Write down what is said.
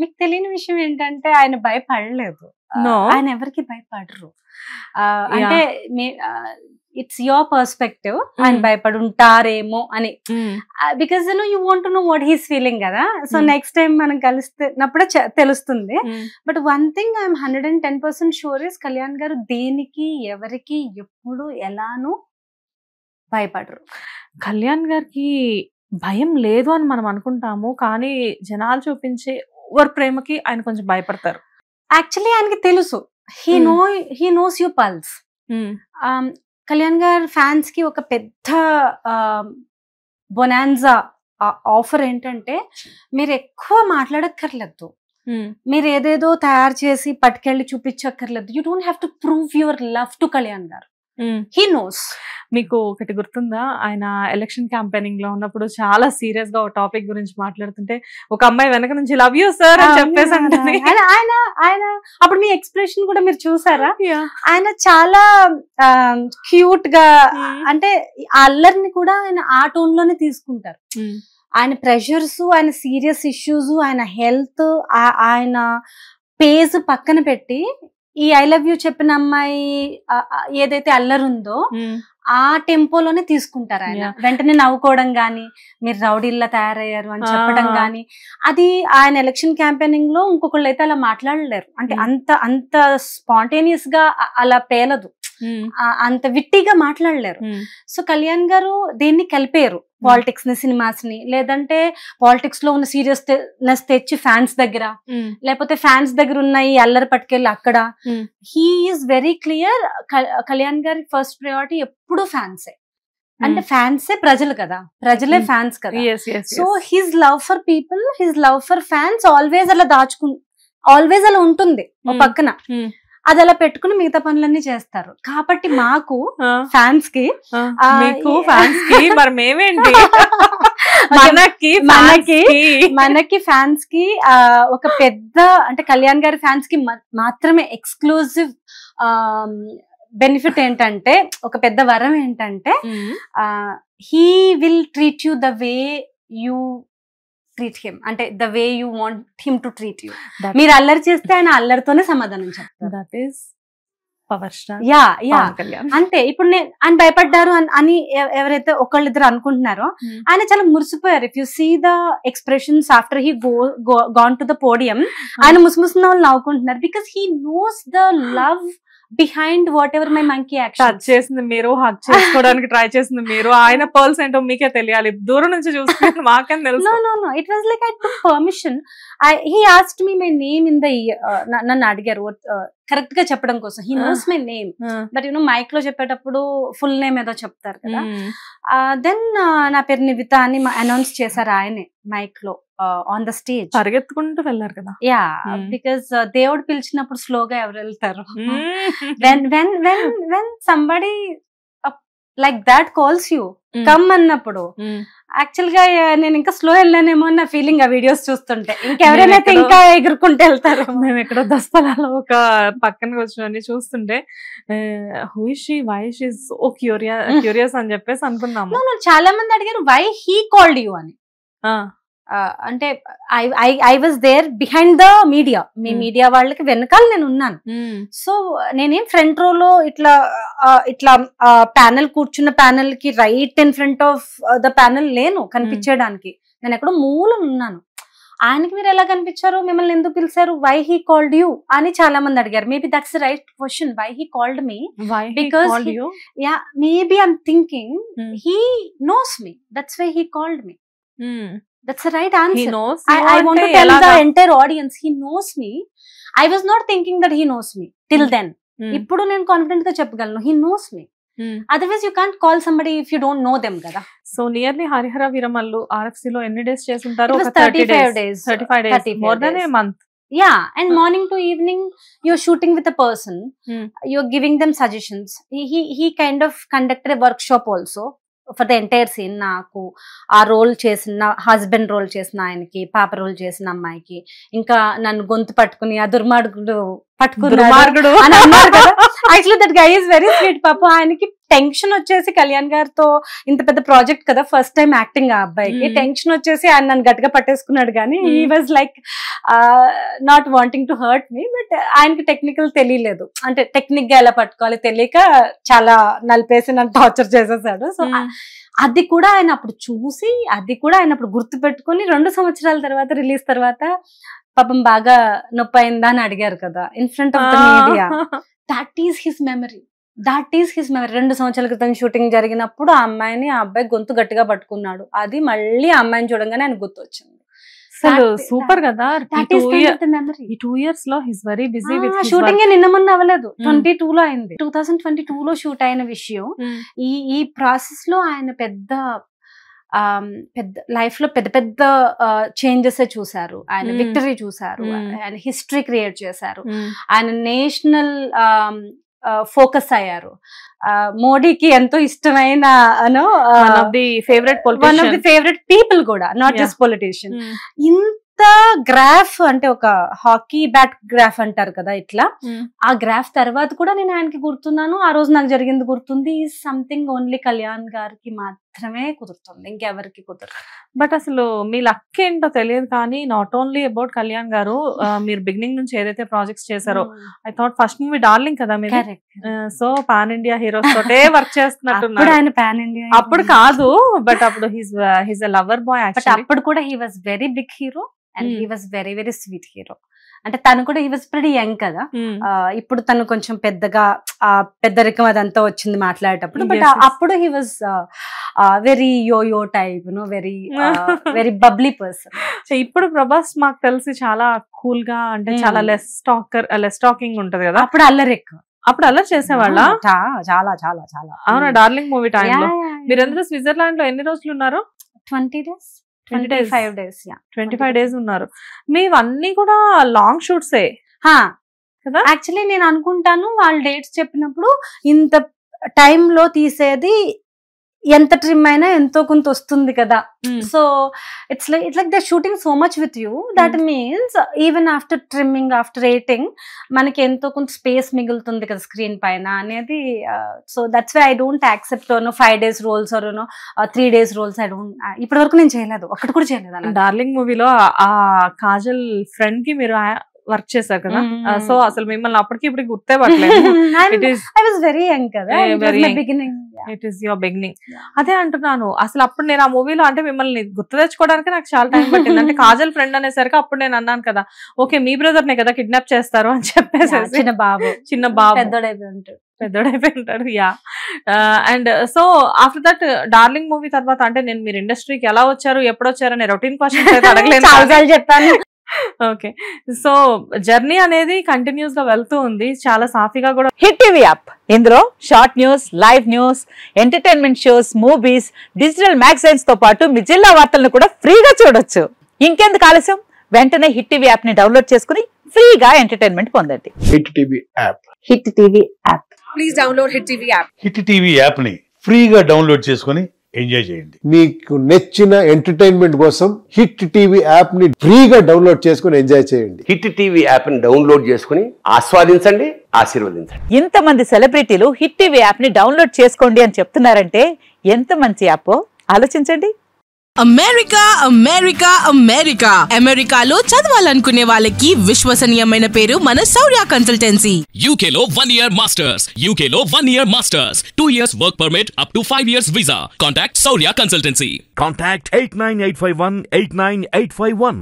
మీకు తెలియని విషయం ఏంటంటే ఆయన భయపడలేదు. ఆయన ఎవరికి భయపడరు. అంటే ఇట్స్ యువర్ పర్స్పెక్టివ్. ఆయన భయపడి ఉంటారేమో అని. Because you want to know what he's feeling కదా. సో నెక్స్ట్ టైం మనం కలిస్తున్నప్పుడే తెలుస్తుంది. But one thing I'm 110% sure is Kalyan గారు దేనికి ఎవరికి ఎప్పుడు ఎలానూ భయపడరు. కళ్యాణ్ గారికి భయం లేదు అని మనం అనుకుంటాము, కానీ జనాలు చూపించే ఓవర్ ప్రేమకి ఆయన కొంచెం భయపడతారు. యాక్చువల్లీ ఆయనకి తెలుసు. He knows you pulse. Kalyan గారు ఫ్యాన్స్ కి ఒక పెద్ద బొనాన్జా ఆఫర్ ఏంటంటే మీరు ఎక్కువ మాట్లాడక్కర్లేదు, మీరు ఏదేదో తయారు చేసి పట్టుకెళ్ళి చూపించక్కర్లేదు. You don't have to prove your love to Kalyan garu. He knows. మీకు ఒకటి గుర్తుందా, ఆయన ఎలక్షన్ క్యాంపెయినింగ్ లో ఉన్నప్పుడు చాలా సీరియస్ గా ఒక టాపిక్ గురించి మాట్లాడుతుంటే ఒక అమ్మాయి వెనక నుంచి లవ్ యూ సార్ అని చెప్పేసి అంటుంది. ఆయన అప్పుడు మీ ఎక్స్ప్రెషన్ కూడా మీరు చూసారా? ఆయన చాలా క్యూట్ గా, అంటే అల్లరిని కూడా ఆయన ఆ టోన్ లోనే తీసుకుంటారు. ఆయన ప్రెషర్స్, ఆయన సీరియస్ ఇష్యూస్, ఆయన హెల్త్, ఆయన పేజ్ పక్కన పెట్టి ఈ ఐ లవ్ యూ చెప్పిన అమ్మాయి ఏదైతే అల్లరుందో ఆ టెంపోలోనే తీసుకుంటారు. ఆయన వెంటనే నవ్వుకోవడం గాని, మీరు రౌడీల్లా తయారయ్యారు అని చెప్పడం గాని, అది ఆయన ఎలక్షన్ క్యాంపెయినింగ్ లో ఇంకొకళ్ళు అయితే అలా మాట్లాడలేరు. అంటే అంత స్పాంటేనియస్ గా అలా పేలదు, అంత విట్టిగా మాట్లాడలేరు. సో కళ్యాణ్ గారు దేన్ని కలిపేరు, పాలిటిక్స్ ని, సినిమాస్ ని, లేదంటే పాలిటిక్స్ లో ఉన్న సీరియస్నెస్ తెచ్చి ఫ్యాన్స్ దగ్గర, లేకపోతే ఫ్యాన్స్ దగ్గర ఉన్న ఈ అల్లరి పట్టుకెళ్ళి అక్కడ. He is very clear. Kalyan గారి ఫస్ట్ ప్రయారిటీ ఎప్పుడు ఫ్యాన్సే. అంటే ఫ్యాన్సే ప్రజలు కదా, ప్రజలే ఫ్యాన్స్ కదా. So his love for people, his love for fans always అలా ఆల్వేస్ అలా ఉంటుంది ఓ పక్కన. అది అలా పెట్టుకుని మిగతా పనులన్నీ చేస్తారు. కాబట్టి మాకు ఫ్యాన్స్ కి మనకి ఫ్యాన్స్ కి ఒక పెద్ద, అంటే కళ్యాణ్ గారి ఫ్యాన్స్ కి మాత్రమే ఎక్స్క్లూజివ్ బెనిఫిట్ ఏంటంటే, ఒక పెద్ద వరం ఏంటంటే, he will treat you the way you treat him. అంటే the way you want him to treat you. మీరు అల్లరి చేస్తే ఆయన అల్లరితోనే సమాధానం చెప్తారు. That is power star. Yeah అంతే. ఇప్పుడు ఆయన భయపడ్డారు అని ఎవరైతే ఒకళ్ళిద్దరు అనుకుంటున్నారో, ఆయన చాలా మురిసిపోయారు. If you see the expressions after he gone to the podium, ఆయన ముసిముసిన వాళ్ళు నవ్వుకుంటున్నారు. Because he knows the love behind whatever my monkey action. Touch చేసింది మీరు, హగ్ చేసుకోవడానికి ట్రై చేసింది మీరు, ఆయన పర్ల్స్ ఏంటో మీకే తెలియాలి, దూరం నుంచి చూస్తే మాకేం తెలుసు. No, it was like I took permission. He asked me my name in the నన్ను అడిగారు కరెక్ట్ గా చెప్పడం కోసం. He knows my name, but mike లో చెప్పేటప్పుడు ఫుల్ నేమ్ ఏదో చెప్తారు కదా. దెన్ నా పేరు నివిత అని అనౌన్స్ చేశారు ఆయనే మైక్ లో ఆన్ ద స్టేజ్. పరిగెత్తుకుంటూ వెళ్ళారు కదా. యా, బికాస్ దేవుడు పిలిచినప్పుడు స్లోగా ఎవరు వెళ్తారు. when somebody like that calls you, come అన్నప్పుడు యాక్చువల్ గా నేను ఇంకా స్లో వెళ్ళానేమో అన్న ఫీలింగ్ ఆ వీడియోస్ చూస్తుంటే. ఇంకెవరైనా ఇంకా ఎగురుకుంటూ వెళ్తారు. మేము ఎక్కడో దస్తలాలో ఒక పక్కన కూర్చొని చూస్తుంటే who is she, why she so curious అని చెప్పేసి అనుకున్నాము. చాలా మంది అడిగారు వై హీ కాల్డ్ యూ అని. అంటే I was there behind the media. మీ మీడియా వాళ్ళకి వెనకాల నేను ఉన్నాను. సో నేనేం ఫ్రంట్ రోలో ఇట్లా ప్యానెల్ కూర్చున్న ప్యానెల్ కి right in front of the panel లేను కనిపించడానికి. నేను ఎక్కడో మూలం ఉన్నాను. ఆయనకి మీరు ఎలా కనిపించారు, మిమ్మల్ని ఎందుకు పిలిచారు, వై హీ కాల్డ్ యూ అని చాలా మంది అడిగారు. Maybe that's the right question, why he called me. Because maybe I'm thinking he knows me, that's why he called me. That's the right answer. He knows. I want to tell the entire audience, he knows me. I was not thinking that he knows me till then. Ippudu nenu confident ga cheppagalanu, he knows me. Otherwise you can't call somebody if you don't know them kada. So nearly Harihara Viramallu RFC lo enni days chesuntaru? Oka 35 days. 35 days, more than a month. Yeah, and morning to evening you're shooting with a person. You're giving them suggestions. He kind of conducted a workshop also for the entire scene. నాకు ఆ role చేసిన husband role చేసిన ఆయనకి, పాప role చేసిన అమ్మాయికి, ఇంకా నన్ను గొంతు పట్టుకుని ఆ దుర్మార్గుడు పట్టుకున్నాడు అని అన్నారు కదా. Actually that guy is very sweet పాప. ఆయనకి టెన్షన్ వచ్చేసి కళ్యాణ్ గారితో ఇంత పెద్ద ప్రాజెక్ట్ కదా, ఫస్ట్ టైం యాక్టింగ్ ఆ అబ్బాయికి, టెన్షన్ వచ్చేసి ఆయన నన్ను గట్టిగా పట్టేసుకున్నాడు. కానీ he was like not wanting to hurt me, but ఆయనకి టెక్నికల్ తెలియలేదు, అంటే టెక్నిక్ గా ఎలా పట్టుకోవాలి తెలియక చాలా నలిపేసి నన్ను టార్చర్ చేసేసాడు. సో అది కూడా ఆయన అప్పుడు చూసి, అది కూడా ఆయన అప్పుడు గుర్తు పెట్టుకుని 2 సంవత్సరాల తర్వాత రిలీజ్ తర్వాత పాపం బాగా నొప్పి అయిందా అని అడిగారు కదా in front of the media. That is his memory. 2 సంవత్సరాల క్రితం షూటింగ్ జరిగినప్పుడు ఆ అమ్మాయిని ఆ అబ్బాయి గొంతు గట్టిగా పట్టుకున్నాడు. అది మళ్ళీ ఆ అమ్మాయిని చూడంగానే ఆయన గుర్తు వచ్చింది. సూపర్ కదా. ఈ 2 years లో his very busy with shooting. నిన్న మొన్న అవ్వలేదు, 22 లో అయింది. 2022 లో షూట్ అయిన విషయం. ఈ ప్రాసెస్ లో ఆయన పెద్ద లైఫ్ లో పెద్ద చేంజెస్ చూసారు. ఆయన విక్టరీ చూసారు, ఆయన హిస్టరీ క్రియేట్ చేశారు, ఆయన నేషనల్ ఫోకస్ అయ్యారు. మోడీకి ఎంతో ఇష్టమైన one of the favourite people కూడా, నాట్ జస్ట్ పొలిటీషియన్. ఇంత గ్రాఫ్ అంటే ఒక హాకీ బ్యాట్ గ్రాఫ్ అంటారు కదా ఇట్లా, ఆ గ్రాఫ్ తర్వాత కూడా నేను ఆయనకి గుర్తున్నాను. ఆ రోజు నాకు జరిగింది గుర్తుంది. సంథింగ్ ఓన్లీ కళ్యాణ్ గారికి మాత్రమే కుదురుతుంది, ఇంకెవరికి కుదరదు. బట్ అసలు మీ లక్ ఏంటో తెలియదు కానీ నాట్ ఓన్లీ అబౌట్ కళ్యాణ్ గారు, మీరు బిగినింగ్ నుంచి ఏదైతే ప్రాజెక్ట్స్ చేశారో, I thought first movie darling కదా మీరు. సో పాన్ ఇండియా హీరోస్ తోటే వర్క్ చేస్తున్నట్టున్నారు. ఆయన పాన్ ఇండియా అప్పుడు కాదు, బట్ అప్పుడు హిస్ ఎ లవర్ బాయ్. అప్పుడు కూడా he was very big hero and he was very very sweet hero. అంటే తను కూడా హీ వాజ్ ప్రెటీ యంగ్ కదా. ఇప్పుడు తను కొంచెం పెద్దగా పెద్దరికం అదంతా వచ్చింది మాట్లాడేటప్పుడు, బట్ అప్పుడు he was very yoyo type, very very bubbly person. ఇప్పుడు ప్రభాస్ మాకు తెలిసి చాలా కూల్ గా, అంటే చాలా లెస్ టాకింగ్ ఉంటది కదా. అప్పుడు అల్లరి ఎక్కువ. అప్పుడు అల్లరి చేసేవాళ్ళ చాలా చాలా చాలా. అవునా, డార్లింగ్ మూవీ టైంలో మీరందరూ స్విట్జర్లాండ్ లో ఎన్ని రోజులు ఉన్నారు? 20 days. 25 days. 25 days ఉన్నారు. మీవన్నీ కూడా లాంగ్ షూట్సే కదా. యాక్చువల్లీ నేను అనుకుంటాను వాళ్ళు డేట్స్ చెప్పినప్పుడు ఇంత టైంలో తీసేది ఎంత ట్రిమ్ అయినా ఎంతో కొంత వస్తుంది కదా. So it's like they shooting so much with you, that means even after trimming, after rating మనకి ఎంతో కొంత స్పేస్ మిగులుతుంది కదా స్క్రీన్ పైన అనేది. So that's why I don't accept 5 days roles or 3 days roles. I don't, ఇప్పటి వరకు నేను చేయలేదు, ఒక్కటి కూడా చేయలేదు. డార్లింగ్ మూవీలో ఆ కాజల్ ఫ్రెండ్ కి మీరు వర్క్ చేశారు కదా. సో అసలు మిమ్మల్ని అప్పటికి ఇప్పుడు గుర్తే పట్టలేదు. It is your beginning. అదే అంటున్నాను, అసలు అప్పుడు నేను ఆ మూవీలో అంటే మిమ్మల్ని గుర్తు తెచ్చుకోవడానికి నాకు చాలా టైం పట్టింది. అంటే కాజల్ ఫ్రెండ్ అనేసరికి అప్పుడు నేను అన్నాను కదా, ఓకే మీ బ్రదర్ నే కదా కిడ్నాప్ చేస్తారు అని చెప్పేసి. చిన్న బాబు పెద్దోడైపోయి ఉంటాడు. Yeah. And so after that darling movie తర్వాత అంటే నేను మీరు ఇండస్ట్రీకి ఎలా వచ్చారు, ఎప్పుడు వచ్చారు అనే రొటీన్ క్వశ్చన్స్ అయితే అడగలేదు, చెప్పాను. ఓకే, సో జర్నీ అనేది కంటిన్యూస్ గా వెళ్తూ ఉంది, చాలా సాఫీగా కూడా. హిట్ టీవీ యాప్, ఇందులో short news, live news, entertainment shows, movies, digital magazines తో పాటు మీ జిల్లా వార్తలను కూడా ఫ్రీగా చూడొచ్చు. ఇంకెందుకు ఆలస్యం, వెంటనే హిట్ టీవీ యాప్ ని డౌన్లోడ్ చేసుకుని ఫ్రీగా ఎంటర్టైన్మెంట్ పొందండి. Hit TV app. Hit TV app. Please download hit TV app. Hit TV app ని ఫ్రీగా డౌన్లోడ్ చేసుకుని ఎంజాయ్ చేయండి. మీకు నచ్చిన ఎంటర్టైన్మెంట్ కోసం హిట్ టీవీ యాప్ ని ఫ్రీగా డౌన్లోడ్ చేసుకుని ఎంజాయ్ చేయండి. హిట్ టీవీ యాప్ ని డౌన్లోడ్ చేసుకుని ఆస్వాదించండి, ఆశీర్వదించండి. ఇంతమంది సెలబ్రిటీలు హిట్ టీవీ యాప్ ని డౌన్లోడ్ చేసుకోండి అని చెప్తున్నారంటే ఎంత మంచి యాప్ ఆలోచించండి. అమెరికా అమెరికా అమెరికా అమెరికాలో చదవాలనుకునే వాళ్ళకి విశ్వసనీయమైన పేరు మన శౌర్య కన్సల్టెన్సీ. UK లో 1 year masters, UK లో 1 year masters, 2 years work permit up to 5 years visa. Contact Saurya Consultancy. Contact 89851 89851.